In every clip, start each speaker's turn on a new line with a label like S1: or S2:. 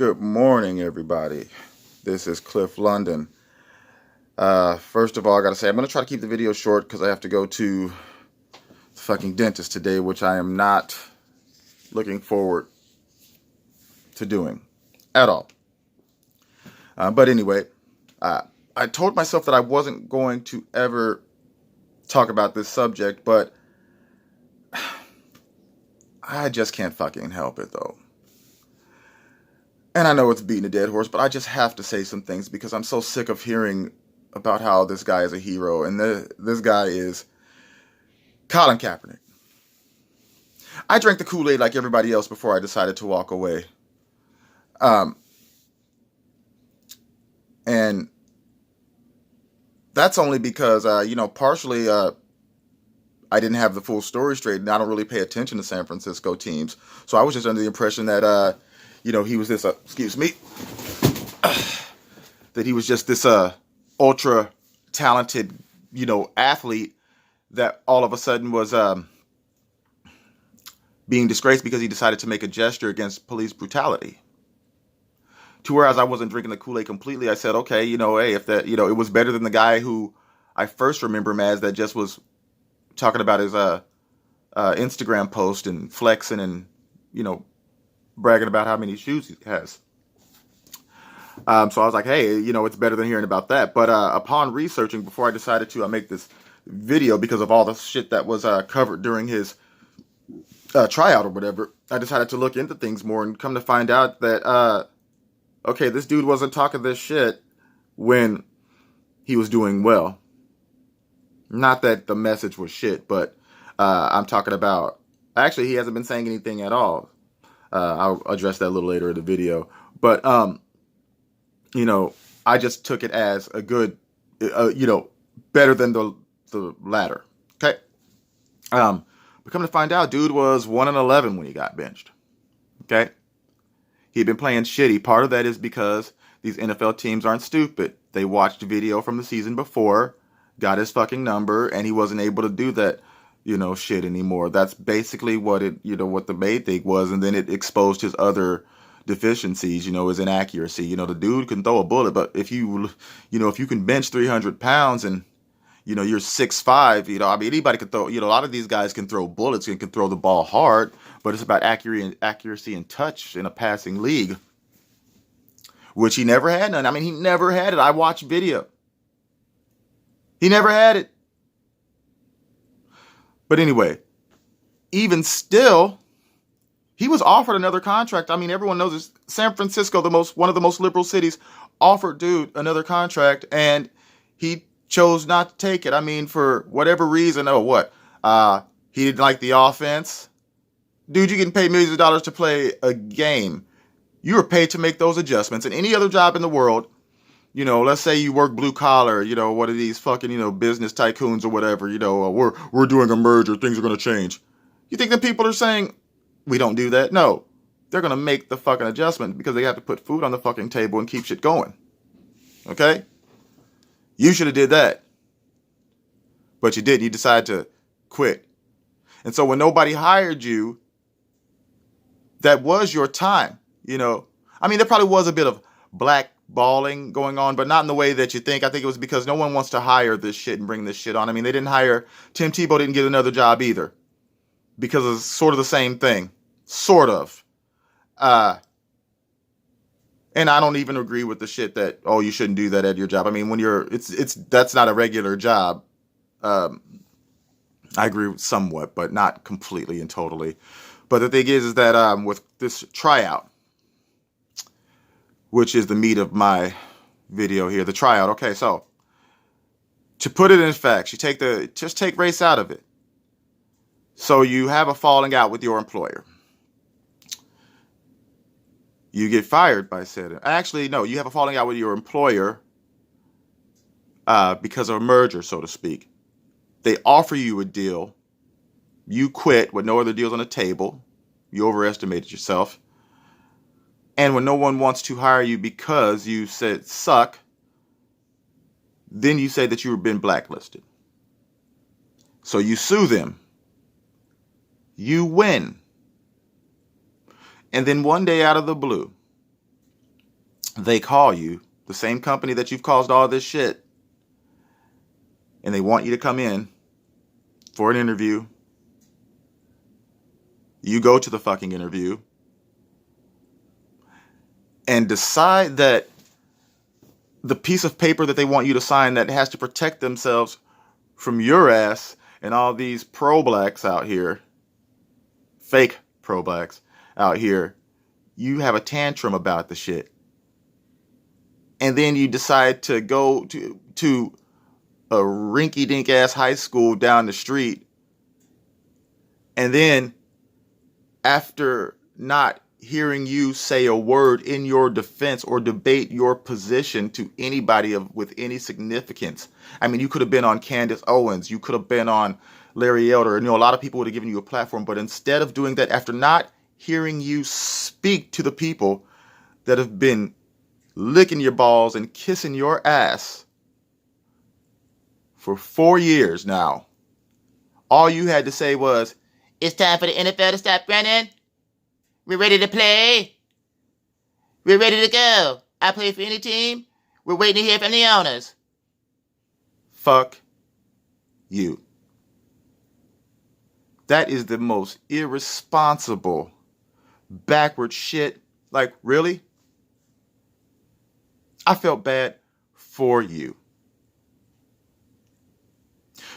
S1: Good morning, everybody. This is Cliff London. First of all, I gotta say, I'm gonna try to keep the video short because I have to go to the fucking dentist today, which I am not looking forward to doing at all. But anyway, I told myself that I wasn't going to ever talk about this subject, but I just can't fucking help it, though. And I know it's beating a dead horse, but I just have to say some things because I'm so sick of hearing about how this guy is a hero. And this guy is Colin Kaepernick. I drank the Kool-Aid like everybody else before I decided to walk away. And that's only because, partially I didn't have the full story straight, and I don't really pay attention to San Francisco teams. So I was just under the impression that, he was this, that he was just this ultra talented, athlete that all of a sudden was being disgraced because he decided to make a gesture against police brutality. To whereas I wasn't drinking the Kool-Aid completely, I said, okay, hey, if that, it was better than the guy who I first remember him as that just was talking about his Instagram post and flexing and, bragging about how many shoes he has. So I was like, hey, it's better than hearing about that. But upon researching, before I decided to make this video because of all the shit that was covered during his tryout or whatever, I decided to look into things more and come to find out that, okay, this dude wasn't talking this shit when he was doing well. Not that the message was shit, but I'm talking about, actually, he hasn't been saying anything at all. I'll address that a little later in the video. But, I just took it as a good, better than the latter. Okay. But come to find out, dude was 1-11 when he got benched. Okay. He'd been playing shitty. Part of that is because these NFL teams aren't stupid. They watched a video from the season before, got his fucking number, and he wasn't able to do that, shit anymore. That's basically what what the main thing was. And then it exposed his other deficiencies, his inaccuracy. The dude can throw a bullet, but if you can bench 300 pounds and, you're 6'5", anybody can throw, a lot of these guys can throw bullets and can throw the ball hard, but it's about accuracy and touch in a passing league, which he never had none. He never had it. I watched video. He never had it. But anyway, even still, he was offered another contract. Everyone knows this. San Francisco, one of the most liberal cities, offered dude another contract, and he chose not to take it. For whatever reason. He didn't like the offense. Dude, you getting paid millions of dollars to play a game. You are paid to make those adjustments. And any other job in the world, let's say you work blue collar, one of these fucking, business tycoons or whatever, we're doing a merger, things are going to change. You think that people are saying, we don't do that? No. They're going to make the fucking adjustment because they have to put food on the fucking table and keep shit going. Okay? You should have did that. But you didn't. You decided to quit. And so when nobody hired you, that was your time, there probably was a bit of blackballing going on, but not in the way that you think. I think it was because no one wants to hire this shit and bring this shit on. They didn't hire, Tim Tebow didn't get another job either. Because it's sort of the same thing. Sort of. And I don't even agree with the shit that, you shouldn't do that at your job. When that's not a regular job. I agree somewhat, but not completely and totally. But the thing is that with this tryout, which is the meat of my video here, the tryout. Okay, so to put it in facts, just take race out of it. So you have a falling out with your employer. You get fired by said. Actually, no, you have a falling out with your employer because of a merger, so to speak. They offer you a deal. You quit with no other deals on the table. You overestimated yourself. And when no one wants to hire you because you said suck, then you say that you've been blacklisted. So you sue them. You win. And then one day out of the blue, they call you, the same company that you've caused all this shit, and they want you to come in for an interview. You go to the fucking interview and decide that the piece of paper that they want you to sign that has to protect themselves from your ass and all these pro-blacks out here, fake pro-blacks out here, you have a tantrum about the shit. And then you decide to go to a rinky-dink ass high school down the street. And then after not hearing you say a word in your defense or debate your position to anybody with any significance. I mean, you could have been on Candace Owens. You could have been on Larry Elder. A lot of people would have given you a platform. But instead of doing that, after not hearing you speak to the people that have been licking your balls and kissing your ass for 4 years now, all you had to say was, "It's time for the NFL to stop running. We're ready to play. We're ready to go. I play for any team. We're waiting to hear from the owners." Fuck you. That is the most irresponsible, backward shit. Like, really? I felt bad for you.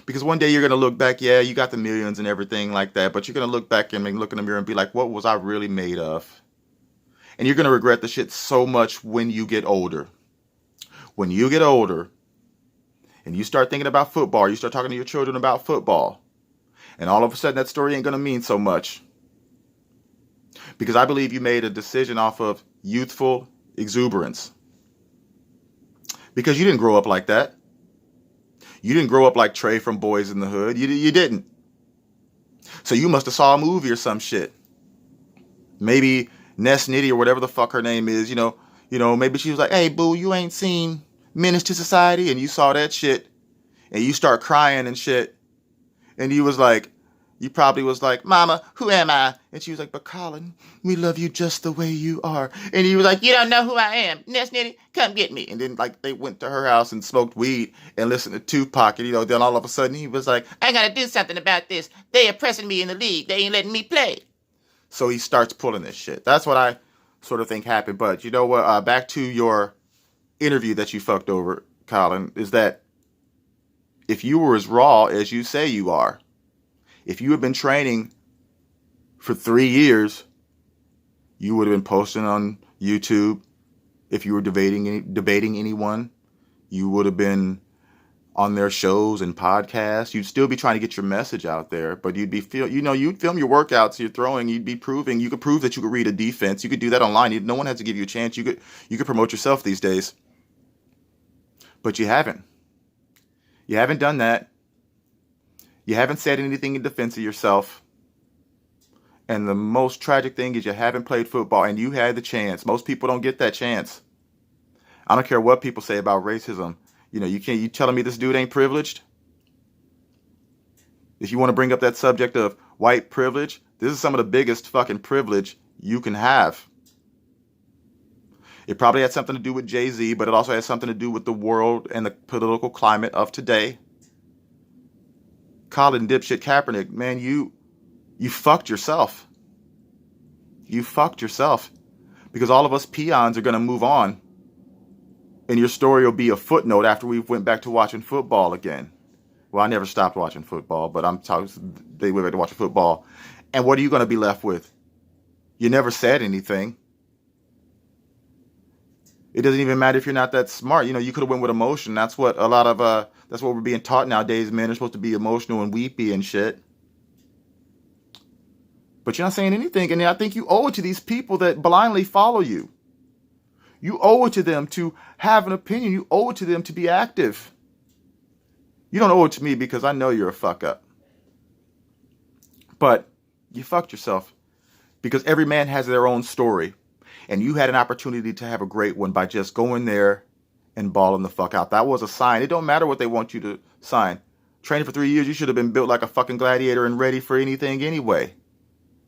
S1: Because one day you're going to look back, yeah, you got the millions and everything like that, but you're going to look back and look in the mirror and be like, what was I really made of? And you're going to regret the shit so much when you get older. When you get older and you start thinking about football, you start talking to your children about football, and all of a sudden that story ain't going to mean so much. Because I believe you made a decision off of youthful exuberance. Because you didn't grow up like that. You didn't grow up like Trey from Boys in the Hood. You didn't. So you must have saw a movie or some shit. Maybe Ness Nitty or whatever the fuck her name is, maybe she was like, "Hey, boo, you ain't seen Menace to Society?" And you saw that shit. And you start crying and shit. And you probably was like, "Mama, who am I?" And she was like, "But Colin, we love you just the way you are." And you was like, "You don't know who I am. Ness Nitty, come get me." And then they went to her house and smoked weed and listened to Tupac. And then all of a sudden he was like, "I gotta do something about this. They oppressing me in the league. They ain't letting me play." So he starts pulling this shit. That's what I sort of think happened. But you know what? Back to your interview that you fucked over, Colin, is that if you were as raw as you say you are, if you had been training for 3 years, you would have been posting on YouTube. If you were debating anyone, you would have been on their shows and podcasts. You'd still be trying to get your message out there, but you'd film your workouts, you're throwing, you could prove that you could read a defense. You could do that online. No one has to give you a chance. You could promote yourself these days. But you haven't. You haven't done that. You haven't said anything in defense of yourself. And the most tragic thing is you haven't played football, and you had the chance. Most people don't get that chance. I don't care what people say about racism. You telling me this dude ain't privileged? If you want to bring up that subject of white privilege, this is some of the biggest fucking privilege you can have. It probably had something to do with Jay-Z, but it also has something to do with the world and the political climate of today. Colin dipshit Kaepernick, man, you fucked yourself. You fucked yourself. Because all of us peons are going to move on. And your story will be a footnote after we went back to watching football again. Well, I never stopped watching football, but they went back to watching football. And what are you going to be left with? You never said anything. It doesn't even matter if you're not that smart. You could have went with emotion. That's what that's what we're being taught nowadays. Men are supposed to be emotional and weepy and shit. But you're not saying anything. And I think you owe it to these people that blindly follow you. You owe it to them to have an opinion. You owe it to them to be active. You don't owe it to me because I know you're a fuck up. But you fucked yourself because every man has their own story. And you had an opportunity to have a great one by just going there and balling the fuck out. That was a sign. It don't matter what they want you to sign. Training for 3 years, you should have been built like a fucking gladiator and ready for anything anyway.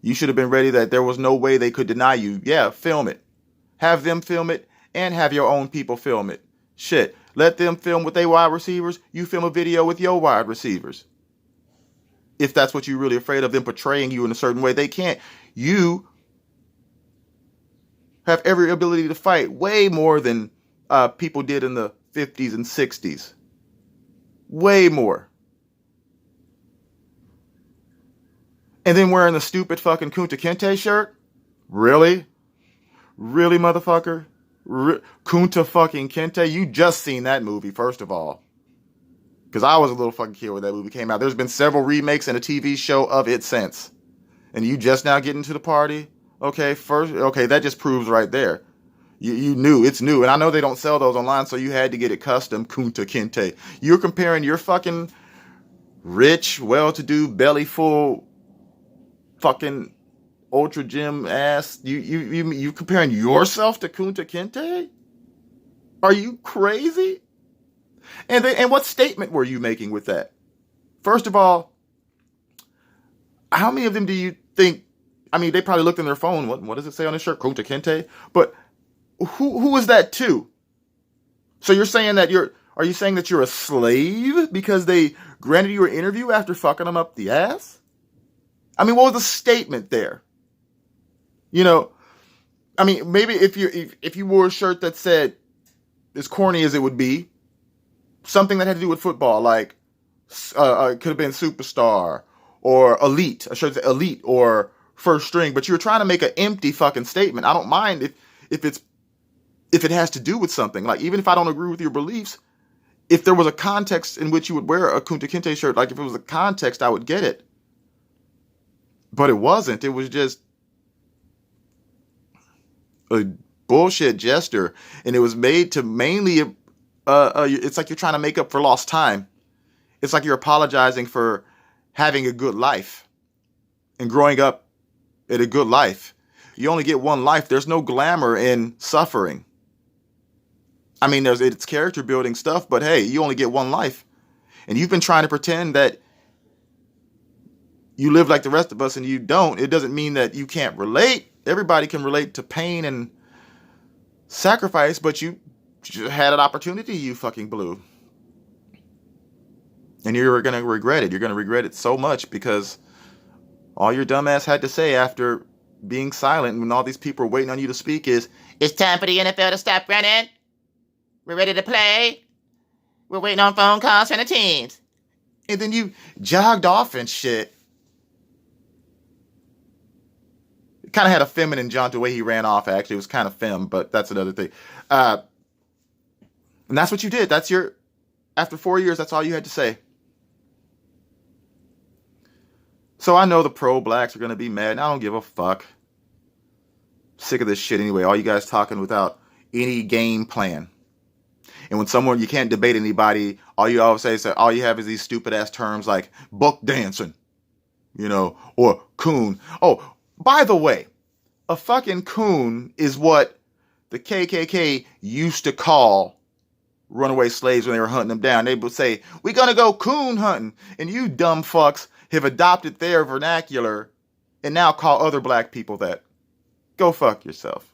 S1: You should have been ready that there was no way they could deny you. Yeah, film it. Have them film it and have your own people film it. Shit, let them film with their wide receivers. You film a video with your wide receivers. If that's what you're really afraid of them portraying you in a certain way, they can't. You have every ability to fight way more than people did in the 50s and 60s. Way more. And then wearing the stupid fucking Kunta Kinte shirt? Really? Really, motherfucker? Kunta fucking Kinte? You just seen that movie, first of all. Because I was a little fucking kid when that movie came out. There's been several remakes and a TV show of it since. And you just now getting to the party? Okay, that just proves right there. You knew, it's new. And I know they don't sell those online, so you had to get it custom, Kunta Kinte. You're comparing your fucking rich, well-to-do, belly-full, fucking ultra gym ass. You comparing yourself to Kunta Kinte? Are you crazy? And what statement were you making with that? First of all, how many of them do you think? I mean, they probably looked in their phone. What does it say on his shirt? Kunta Kinte. But who is that to? So you're saying that are you saying that you're a slave because they granted you an interview after fucking them up the ass? I mean, what was the statement there? You know, I mean, maybe if you wore a shirt that said, as corny as it would be, something that had to do with football, like it could have been superstar or elite, a shirt that elite or first string, but you're trying to make an empty fucking statement. I don't mind if it has to do with something. Like, even if I don't agree with your beliefs, if there was a context in which you would wear a Kunta Kinte shirt, like if it was a context, I would get it. But it wasn't. It was just a bullshit gesture, and it was made to mainly it's like you're trying to make up for lost time. It's like you're apologizing for having a good life and growing up in a good life. You only get one life. There's no glamour in suffering. I mean, it's character building stuff, but hey, you only get one life. And you've been trying to pretend that you live like the rest of us and you don't. It doesn't mean that you can't relate. Everybody can relate to pain and sacrifice, but you had an opportunity you fucking blew. And you're going to regret it. You're going to regret it so much because all your dumbass had to say after being silent when all these people are waiting on you to speak is, "It's time for the NFL to stop running. We're ready to play. We're waiting on phone calls from the teams." And then you jogged off and shit. It kind of had a feminine jaunt the way he ran off, actually. It was kind of femme, but that's another thing. And that's what you did. After 4 years, that's all you had to say. So I know the pro-blacks are going to be mad, and I don't give a fuck. Sick of this shit anyway. All you guys talking without any game plan. And when you can't debate anybody, all you always say is that all you have is these stupid ass terms like buck dancing, or coon. Oh, by the way, a fucking coon is what the KKK used to call runaway slaves when they were hunting them down. They would say, "We're going to go coon hunting." And you dumb fucks have adopted their vernacular and now call other black people that. Go fuck yourself.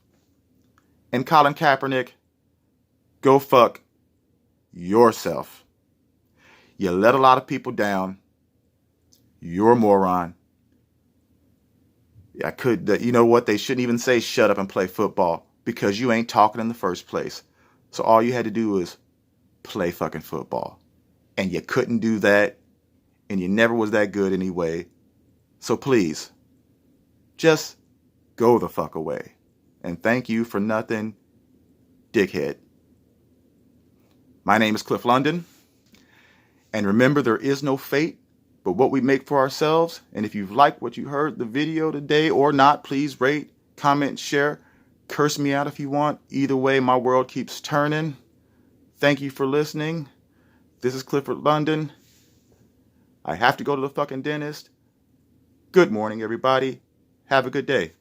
S1: And Colin Kaepernick, go fuck yourself. You let a lot of people down. You're a moron. You know what? They shouldn't even say shut up and play football because you ain't talking in the first place. So all you had to do was play fucking football. And you couldn't do that. And you never was that good anyway. So please, just go the fuck away. And thank you for nothing, dickhead. My name is Cliff London. And remember, there is no fate but what we make for ourselves. And if you've liked what you heard the video today or not, please rate, comment, share. Curse me out if you want. Either way, my world keeps turning. Thank you for listening. This is Clifford London. I have to go to the fucking dentist. Good morning, everybody. Have a good day.